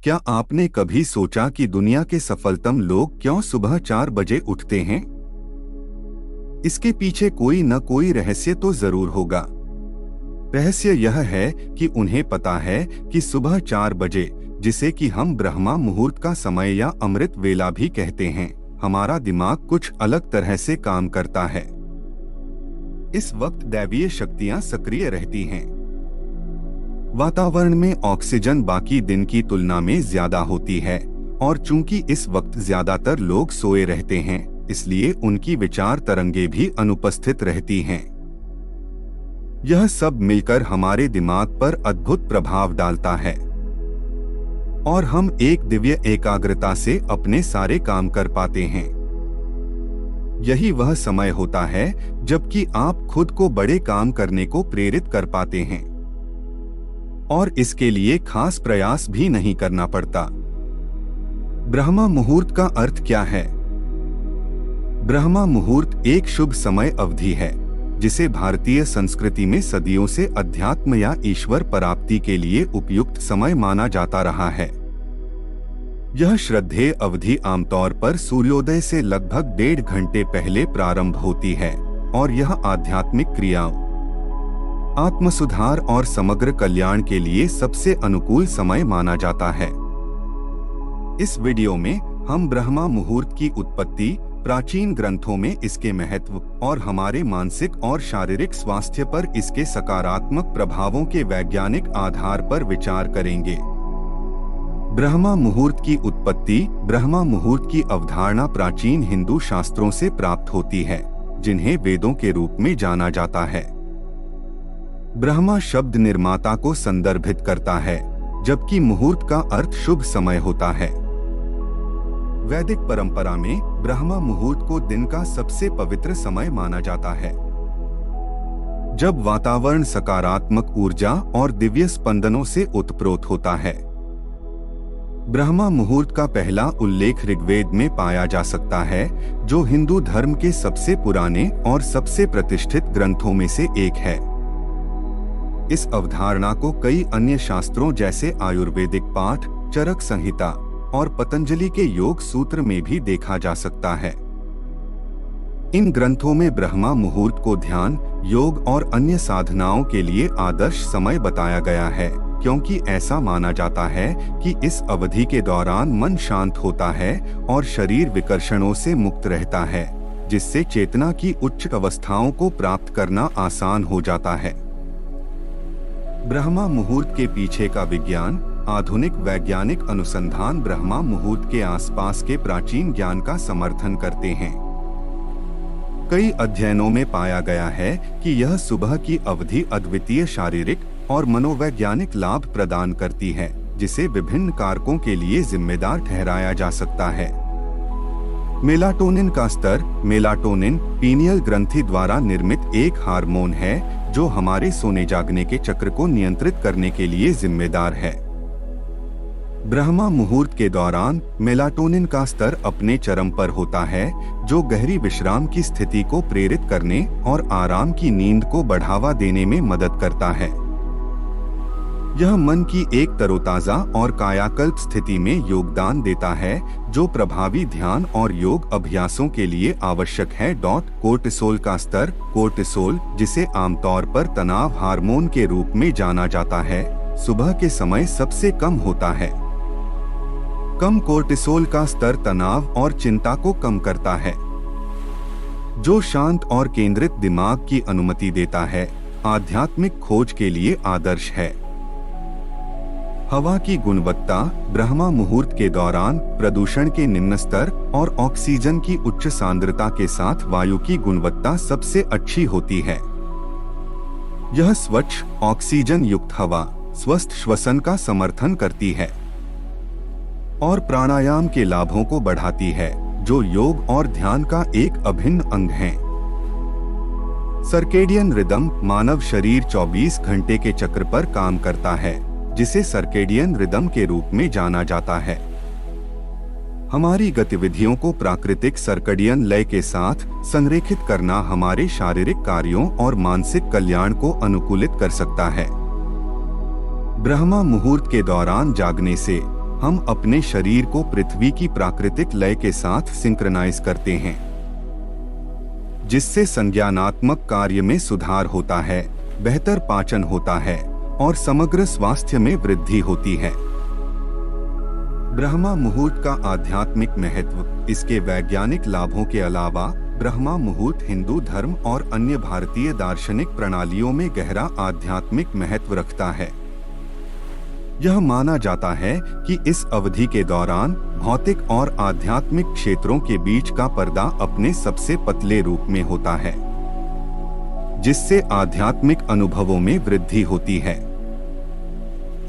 क्या आपने कभी सोचा कि दुनिया के सफलतम लोग क्यों सुबह 4 बजे उठते हैं? इसके पीछे कोई न कोई रहस्य तो जरूर होगा। रहस्य यह है कि उन्हें पता है कि सुबह 4 बजे, जिसे कि हम ब्रह्मा मुहूर्त का समय या अमृत वेला भी कहते हैं, हमारा दिमाग कुछ अलग तरह से काम करता है। इस वक्त दैवीय शक्तियां सक्रिय रहती हैं। वातावरण में ऑक्सीजन बाकी दिन की तुलना में ज्यादा होती है और चूंकि इस वक्त ज्यादातर लोग सोए रहते हैं, इसलिए उनकी विचार तरंगे भी अनुपस्थित रहती हैं। यह सब मिलकर हमारे दिमाग पर अद्भुत प्रभाव डालता है और हम एक दिव्य एकाग्रता से अपने सारे काम कर पाते हैं। यही वह समय होता है जबकि आप खुद को बड़े काम करने को प्रेरित कर पाते हैं और इसके लिए खास प्रयास भी नहीं करना पड़ता। ब्रह्मा मुहूर्त का अर्थ क्या है? ब्रह्मा मुहूर्त एक शुभ समय अवधि है जिसे भारतीय संस्कृति में सदियों से अध्यात्म या ईश्वर प्राप्ति के लिए उपयुक्त समय माना जाता रहा है। यह श्रद्धेय अवधि आमतौर पर सूर्योदय से लगभग 1.5 घंटे पहले प्रारंभ होती है और यह आध्यात्मिक क्रियाओं, आत्मसुधार और समग्र कल्याण के लिए सबसे अनुकूल समय माना जाता है। इस वीडियो में हम ब्रह्मा मुहूर्त की उत्पत्ति, प्राचीन ग्रंथों में इसके महत्व और हमारे मानसिक और शारीरिक स्वास्थ्य पर इसके सकारात्मक प्रभावों के वैज्ञानिक आधार पर विचार करेंगे। ब्रह्मा मुहूर्त की उत्पत्ति। ब्रह्मा मुहूर्त की अवधारणा प्राचीन हिंदू शास्त्रों से प्राप्त होती है, जिन्हें वेदों के रूप में जाना जाता है। ब्रह्मा शब्द निर्माता को संदर्भित करता है, जबकि मुहूर्त का अर्थ शुभ समय होता है। वैदिक परंपरा में ब्रह्मा मुहूर्त को दिन का सबसे पवित्र समय माना जाता है, जब वातावरण सकारात्मक ऊर्जा और दिव्य स्पंदनों से उत्प्रोत होता है। ब्रह्मा मुहूर्त का पहला उल्लेख ऋग्वेद में पाया जा सकता है, जो हिंदू धर्म के सबसे पुराने और सबसे प्रतिष्ठित ग्रंथों में से एक है। इस अवधारणा को कई अन्य शास्त्रों जैसे आयुर्वेदिक पाठ, चरक संहिता और पतंजलि के योग सूत्र में भी देखा जा सकता है। इन ग्रंथों में ब्रह्मा मुहूर्त को ध्यान, योग और अन्य साधनाओं के लिए आदर्श समय बताया गया है, क्योंकि ऐसा माना जाता है कि इस अवधि के दौरान मन शांत होता है और शरीर विकर्षणों से मुक्त रहता है, जिससे चेतना की उच्च अवस्थाओं को प्राप्त करना आसान हो जाता है। ब्रह्मा मुहूर्त के पीछे का विज्ञान। आधुनिक वैज्ञानिक अनुसंधान ब्रह्मा मुहूर्त के आसपास के प्राचीन ज्ञान का समर्थन करते हैं। कई अध्ययनों में पाया गया है कि यह सुबह की अवधि अद्वितीय शारीरिक और मनोवैज्ञानिक लाभ प्रदान करती है, जिसे विभिन्न कारकों के लिए जिम्मेदार ठहराया जा सकता है। मेलाटोनिन का स्तर। मेलाटोनिन पीनियल ग्रंथि द्वारा निर्मित एक हार्मोन है जो हमारे सोने जागने के चक्र को नियंत्रित करने के लिए जिम्मेदार है। ब्रह्मा मुहूर्त के दौरान मेलाटोनिन का स्तर अपने चरम पर होता है, जो गहरी विश्राम की स्थिति को प्रेरित करने और आराम की नींद को बढ़ावा देने में मदद करता है। यह मन की एक तरोताजा और कायाकल्प स्थिति में योगदान देता है, जो प्रभावी ध्यान और योग अभ्यासों के लिए आवश्यक है। कोर्टिसोल का स्तर। कोर्टिसोल, जिसे आमतौर पर तनाव हार्मोन के रूप में जाना जाता है, सुबह के समय सबसे कम होता है। कम कोर्टिसोल का स्तर तनाव और चिंता को कम करता है, जो शांत और केंद्रित दिमाग की अनुमति देता है। आध्यात्मिक खोज के लिए आदर्श है। हवा की गुणवत्ता। ब्रह्मा मुहूर्त के दौरान प्रदूषण के निम्न स्तर और ऑक्सीजन की उच्च सांद्रता के साथ वायु की गुणवत्ता सबसे अच्छी होती है। यह स्वच्छ, ऑक्सीजन युक्त हवा स्वस्थ श्वसन का समर्थन करती है और प्राणायाम के लाभों को बढ़ाती है, जो योग और ध्यान का एक अभिन्न अंग है। Circadian rhythm. मानव शरीर 24 घंटे के चक्र पर काम करता है, जिसे सर्केडियन रिदम के रूप में जाना जाता है। हमारी गतिविधियों को प्राकृतिक सर्केडियन लय के साथ संरेखित करना हमारे शारीरिक कार्यों और मानसिक कल्याण को अनुकूलित कर सकता है। ब्रह्मा मुहूर्त के दौरान जागने से हम अपने शरीर को पृथ्वी की प्राकृतिक लय के साथ सिंक्रनाइज करते हैं, जिससे संज्ञानात्मक कार्य में सुधार होता है, बेहतर पाचन होता है और समग्र स्वास्थ्य में वृद्धि होती है। ब्रह्मा मुहूर्त का आध्यात्मिक महत्व। इसके वैज्ञानिक लाभों के अलावा ब्रह्मा मुहूर्त हिंदू धर्म और अन्य भारतीय दार्शनिक प्रणालियों में गहरा आध्यात्मिक महत्व रखता है। यह माना जाता है कि इस अवधि के दौरान भौतिक और आध्यात्मिक क्षेत्रों के बीच का पर्दा अपने सबसे पतले रूप में होता है, जिससे आध्यात्मिक अनुभवों में वृद्धि होती है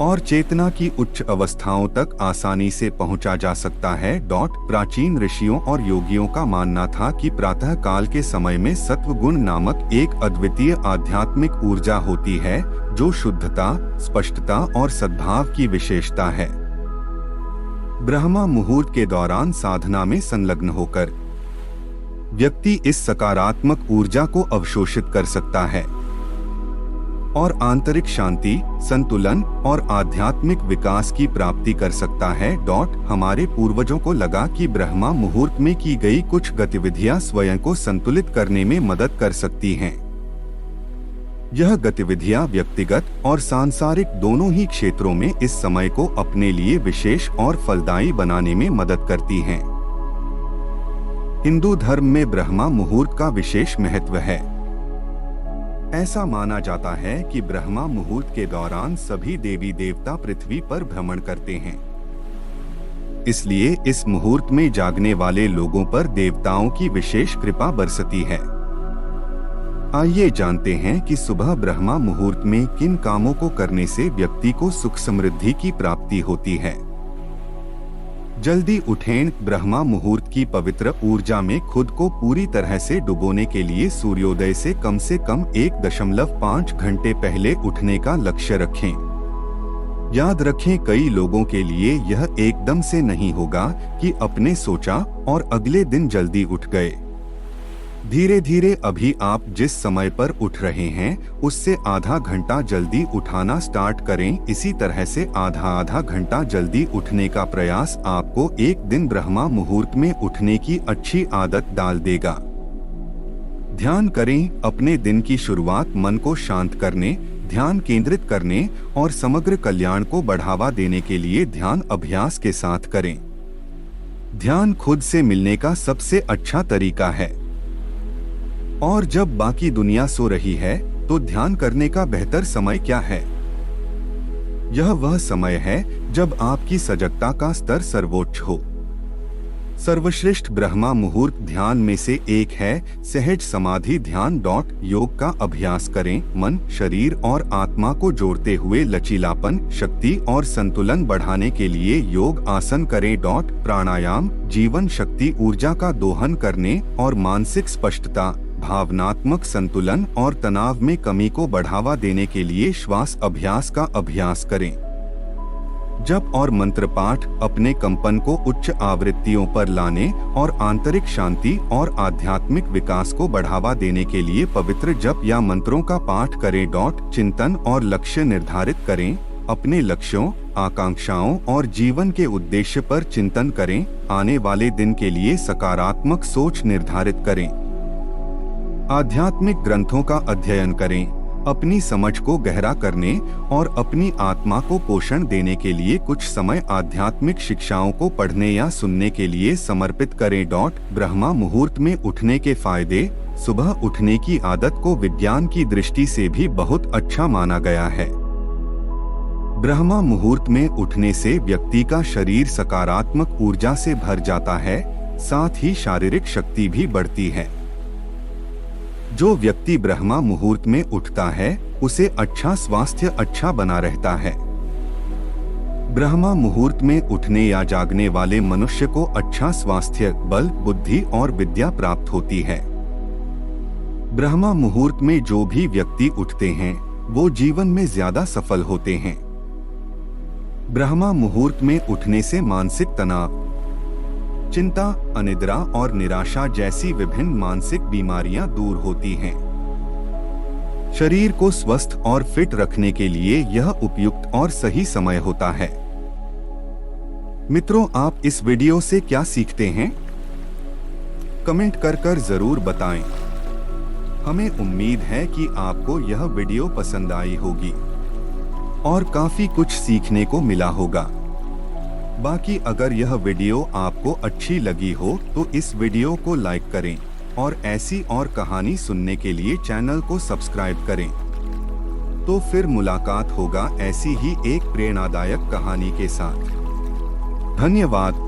और चेतना की उच्च अवस्थाओं तक आसानी से पहुंचा जा सकता है। प्राचीन ऋषियों और योगियों का मानना था कि प्रातः काल के समय में सत्व गुण नामक एक अद्वितीय आध्यात्मिक ऊर्जा होती है, जो शुद्धता, स्पष्टता और सद्भाव की विशेषता है। ब्रह्मा मुहूर्त के दौरान साधना में संलग्न होकर व्यक्ति इस सकारात्मक ऊर्जा को अवशोषित कर सकता है और आंतरिक शांति, संतुलन और आध्यात्मिक विकास की प्राप्ति कर सकता है। हमारे पूर्वजों को लगा कि ब्रह्मा मुहूर्त में की गई कुछ गतिविधियां स्वयं को संतुलित करने में मदद कर सकती हैं। यह गतिविधियां व्यक्तिगत और सांसारिक दोनों ही क्षेत्रों में इस समय को अपने लिए विशेष और फलदायी बनाने में मदद करती हैं। हिंदू धर्म में ब्रह्मा मुहूर्त का विशेष महत्व है। ऐसा माना जाता है कि ब्रह्मा मुहूर्त के दौरान सभी देवी देवता पृथ्वी पर भ्रमण करते हैं, इसलिए इस मुहूर्त में जागने वाले लोगों पर देवताओं की विशेष कृपा बरसती है। आइए जानते हैं कि सुबह ब्रह्मा मुहूर्त में किन कामों को करने से व्यक्ति को सुख समृद्धि की प्राप्ति होती है। जल्दी उठें। ब्रह्मा मुहूर्त की पवित्र ऊर्जा में खुद को पूरी तरह से डुबोने के लिए सूर्योदय से कम 1.5 घंटे पहले उठने का लक्ष्य रखें। याद रखें, कई लोगों के लिए यह एकदम से नहीं होगा कि अपने सोचा और अगले दिन जल्दी उठ गए। धीरे धीरे अभी आप जिस समय पर उठ रहे हैं उससे आधा घंटा जल्दी उठाना स्टार्ट करें। इसी तरह से आधा घंटा जल्दी उठने का प्रयास आपको एक दिन ब्रह्मा मुहूर्त में उठने की अच्छी आदत डाल देगा। ध्यान करें। अपने दिन की शुरुआत मन को शांत करने, ध्यान केंद्रित करने और समग्र कल्याण को बढ़ावा देने के लिए ध्यान अभ्यास के साथ करें। ध्यान खुद से मिलने का सबसे अच्छा तरीका है और जब बाकी दुनिया सो रही है तो ध्यान करने का बेहतर समय क्या है? यह वह समय है जब आपकी सजगता का स्तर सर्वोच्च हो। सर्वश्रेष्ठ ब्रह्मा मुहूर्त ध्यान में से एक है सहज समाधि ध्यान। योग का अभ्यास करें। मन, शरीर और आत्मा को जोड़ते हुए लचीलापन, शक्ति और संतुलन बढ़ाने के लिए योग आसन करें। प्राणायाम जीवन शक्ति ऊर्जा का दोहन करने और मानसिक स्पष्टता, भावनात्मक संतुलन और तनाव में कमी को बढ़ावा देने के लिए श्वास अभ्यास का अभ्यास करें। जप और मंत्र पाठ अपने कंपन को उच्च आवृत्तियों पर लाने और आंतरिक शांति और आध्यात्मिक विकास को बढ़ावा देने के लिए पवित्र जप या मंत्रों का पाठ करें। चिंतन और लक्ष्य निर्धारित करें। अपने लक्ष्यों, आकांक्षाओं और जीवन के उद्देश्य पर चिंतन करें। आने वाले दिन के लिए सकारात्मक सोच निर्धारित करें। आध्यात्मिक ग्रंथों का अध्ययन करें। अपनी समझ को गहरा करने और अपनी आत्मा को पोषण देने के लिए कुछ समय आध्यात्मिक शिक्षाओं को पढ़ने या सुनने के लिए समर्पित करें। ब्रह्मा मुहूर्त में उठने के फायदे। सुबह उठने की आदत को विज्ञान की दृष्टि से भी बहुत अच्छा माना गया है। ब्रह्मा मुहूर्त में उठने से व्यक्ति का शरीर सकारात्मक ऊर्जा से भर जाता है, साथ ही शारीरिक शक्ति भी बढ़ती है। जो व्यक्ति ब्रह्मा मुहूर्त में उठता है उसे अच्छा स्वास्थ्य अच्छा बना रहता है। ब्रह्मा मुहूर्त में उठने या जागने वाले मनुष्य को अच्छा स्वास्थ्य, बल, बुद्धि और विद्या प्राप्त होती है। ब्रह्मा मुहूर्त में जो भी व्यक्ति उठते हैं वो जीवन में ज्यादा सफल होते हैं। ब्रह्मा मुहूर्त में उठने से मानसिक तनाव, चिंता, अनिद्रा और निराशा जैसी विभिन्न मानसिक बीमारियां दूर होती हैं। शरीर को स्वस्थ और फिट रखने के लिए यह उपयुक्त और सही समय होता है। मित्रों, आप इस वीडियो से क्या सीखते हैं? कमेंट कर जरूर बताएं। हमें उम्मीद है कि आपको यह वीडियो पसंद आई होगी और काफी कुछ सीखने को मिला होगा। बाकी अगर यह वीडियो आपको अच्छी लगी हो तो इस वीडियो को लाइक करें और ऐसी और कहानी सुनने के लिए चैनल को सब्सक्राइब करें। तो फिर मुलाकात होगा ऐसी ही एक प्रेरणादायक कहानी के साथ। धन्यवाद।